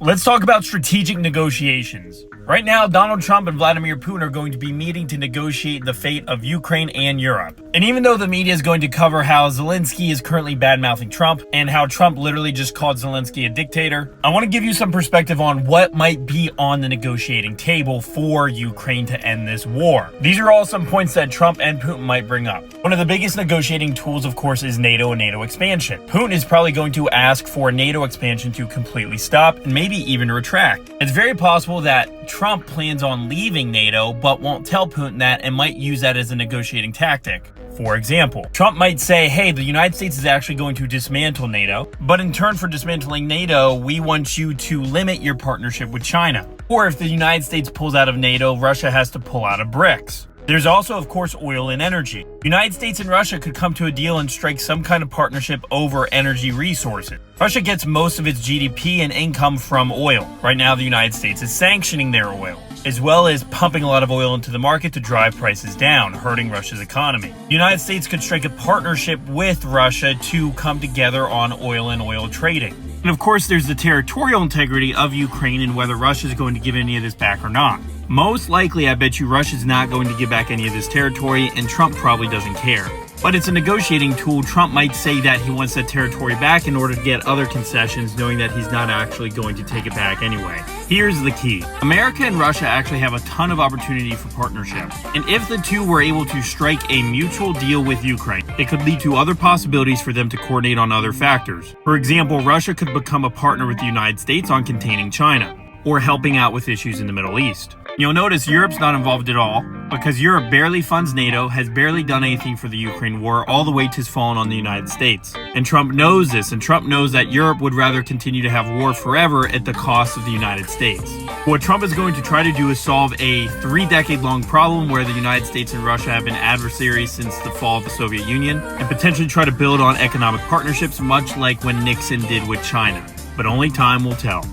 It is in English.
Let's talk about strategic negotiations. Right now, Donald Trump and Vladimir Putin are going to be meeting to negotiate the fate of Ukraine and Europe. And even though the media is going to cover how Zelensky is currently bad-mouthing Trump and how Trump literally just called Zelensky a dictator, I want to give you some perspective on what might be on the negotiating table for Ukraine to end this war. These are all some points that Trump and Putin might bring up. One of the biggest negotiating tools, of course, is NATO and NATO expansion. Putin is probably going to ask for NATO expansion to completely stop and maybe even retract. It's very possible that Trump plans on leaving NATO but won't tell Putin that and might use that as a negotiating tactic. For example, Trump might say, hey, the United States is actually going to dismantle NATO, but in turn for dismantling NATO, we want you to limit your partnership with China. Or if the United States pulls out of NATO, Russia has to pull out of BRICS. There's also, of course, oil and energy. United States and Russia could come to a deal and strike some kind of partnership over energy resources. Russia gets most of its GDP and income from oil. Right now, the United States is sanctioning their oil, as well as pumping a lot of oil into the market to drive prices down, hurting Russia's economy. The United States could strike a partnership with Russia to come together on oil and oil trading. And of course, there's the territorial integrity of Ukraine and whether Russia is going to give any of this back or not. Most likely, I bet you Russia's not going to give back any of this territory, and Trump probably doesn't care. But it's a negotiating tool. Trump might say that he wants that territory back in order to get other concessions, knowing that he's not actually going to take it back anyway. Here's the key. America and Russia actually have a ton of opportunity for partnership. And if the two were able to strike a mutual deal with Ukraine, it could lead to other possibilities for them to coordinate on other factors. For example, Russia could become a partner with the United States on containing China, or helping out with issues in the Middle East. You'll notice Europe's not involved at all, because Europe barely funds NATO, has barely done anything for the Ukraine war, all the weight has fallen on the United States. And Trump knows this, and Trump knows that Europe would rather continue to have war forever at the cost of the United States. What Trump is going to try to do is solve a 3-decade-long problem where the United States and Russia have been adversaries since the fall of the Soviet Union, and potentially try to build on economic partnerships much like when Nixon did with China. But only time will tell.